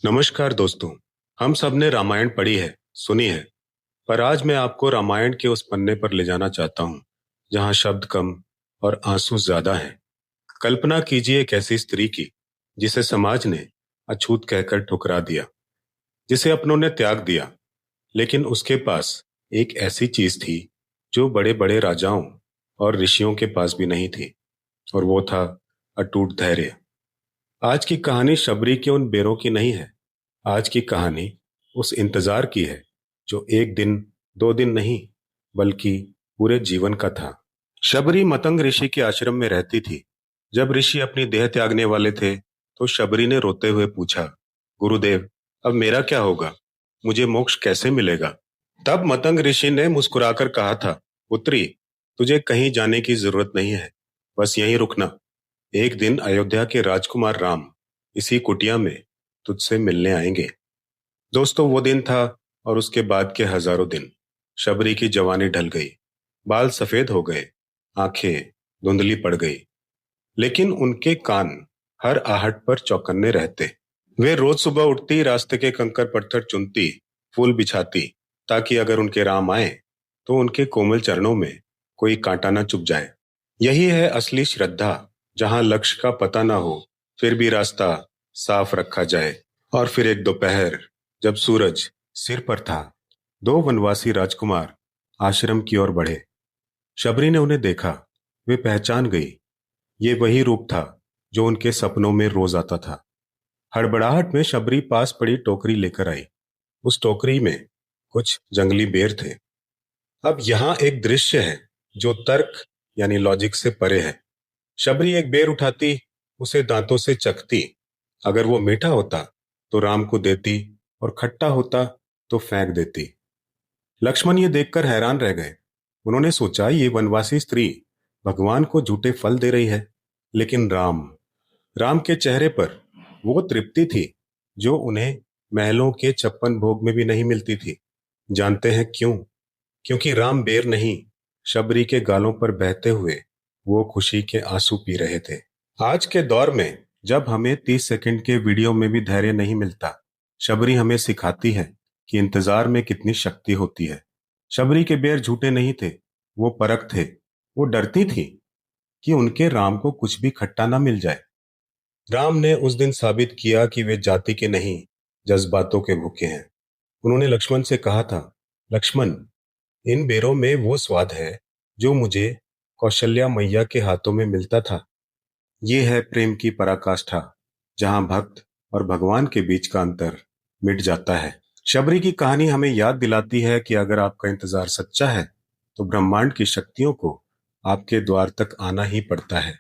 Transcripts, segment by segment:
नमस्कार दोस्तों। हम सब ने रामायण पढ़ी है, सुनी है। पर आज मैं आपको रामायण के उस पन्ने पर ले जाना चाहता हूँ जहाँ शब्द कम और आंसू ज्यादा हैं। कल्पना कीजिए एक ऐसी स्त्री की जिसे समाज ने अछूत कहकर ठुकरा दिया, जिसे अपनों ने त्याग दिया, लेकिन उसके पास एक ऐसी चीज थी जो बड़े बड़े राजाओं और ऋषियों के पास भी नहीं थी, और वो था अटूट धैर्य। आज की कहानी शबरी के उन बेरों की नहीं है। आज की कहानी उस इंतजार की है जो एक दिन, दो दिन नहीं, बल्कि पूरे जीवन का था। शबरी मतंग ऋषि के आश्रम में रहती थी। जब ऋषि अपनी देह त्यागने वाले थे तो शबरी ने रोते हुए पूछा, गुरुदेव, अब मेरा क्या होगा? मुझे मोक्ष कैसे मिलेगा? तब मतंग ऋषि ने मुस्कुराकर कहा था, पुत्री, तुझे कहीं जाने की जरूरत नहीं है, बस यहीं रुकना। एक दिन अयोध्या के राजकुमार राम इसी कुटिया में तुझसे मिलने आएंगे। दोस्तों, वो दिन था और उसके बाद के हजारों दिन। शबरी की जवानी ढल गई, बाल सफेद हो गए, आंखें धुंधली पड़ गई, लेकिन उनके कान हर आहट पर चौकन्ने रहते। वे रोज सुबह उठती, रास्ते के कंकर पत्थर चुनती, फूल बिछाती, ताकि अगर उनके राम आए तो उनके कोमल चरणों में कोई कांटा न चुभ जाए। यही है असली श्रद्धा, जहां लक्ष्य का पता ना हो फिर भी रास्ता साफ रखा जाए। और फिर एक दोपहर, जब सूरज सिर पर था, दो वनवासी राजकुमार आश्रम की ओर बढ़े। शबरी ने उन्हें देखा। वे पहचान गई। ये वही रूप था जो उनके सपनों में रोज आता था। हड़बड़ाहट में शबरी पास पड़ी टोकरी लेकर आई। उस टोकरी में कुछ जंगली बेर थे। अब यहाँ एक दृश्य है जो तर्क यानी लॉजिक से परे है। शबरी एक बेर उठाती, उसे दांतों से चखती। अगर वो मीठा होता तो राम को देती, और खट्टा होता तो फेंक देती। लक्ष्मण ये देखकर हैरान रह गए। उन्होंने सोचा, ये वनवासी स्त्री भगवान को झूठे फल दे रही है। लेकिन राम राम के चेहरे पर वो तृप्ति थी जो उन्हें महलों के 56 भोग में भी नहीं मिलती थी। जानते हैं क्यों? क्योंकि राम बेर नहीं, शबरी के गालों पर बहते हुए वो खुशी के आंसू पी रहे थे। आज के दौर में जब हमें 30 सेकंड के वीडियो में भी धैर्य नहीं मिलता, शबरी हमें सिखाती है कि इंतजार में कितनी शक्ति होती है। शबरी के बेर झूठे नहीं थे, वो परख थे। वो डरती थी कि उनके राम को कुछ भी खट्टा ना मिल जाए। राम ने उस दिन साबित किया कि वे जाति के नहीं, जज्बातों के भूखे हैं। उन्होंने लक्ष्मण से कहा था, लक्ष्मण, इन बेरों में वो स्वाद है जो मुझे कौशल्या मैया के हाथों में मिलता था। ये है प्रेम की पराकाष्ठा, जहां भक्त और भगवान के बीच का अंतर मिट जाता है। शबरी की कहानी हमें याद दिलाती है कि अगर आपका इंतजार सच्चा है तो ब्रह्मांड की शक्तियों को आपके द्वार तक आना ही पड़ता है।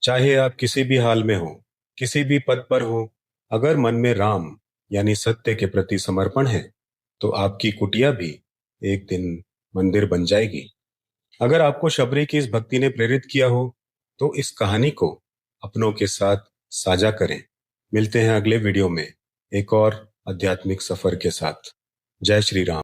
चाहे आप किसी भी हाल में हो, किसी भी पद पर हो, अगर मन में राम यानी सत्य के प्रति समर्पण है तो आपकी कुटिया भी एक दिन मंदिर बन जाएगी। अगर आपको शबरी की इस भक्ति ने प्रेरित किया हो तो इस कहानी को अपनों के साथ साझा करें। मिलते हैं अगले वीडियो में एक और आध्यात्मिक सफर के साथ। जय श्री राम।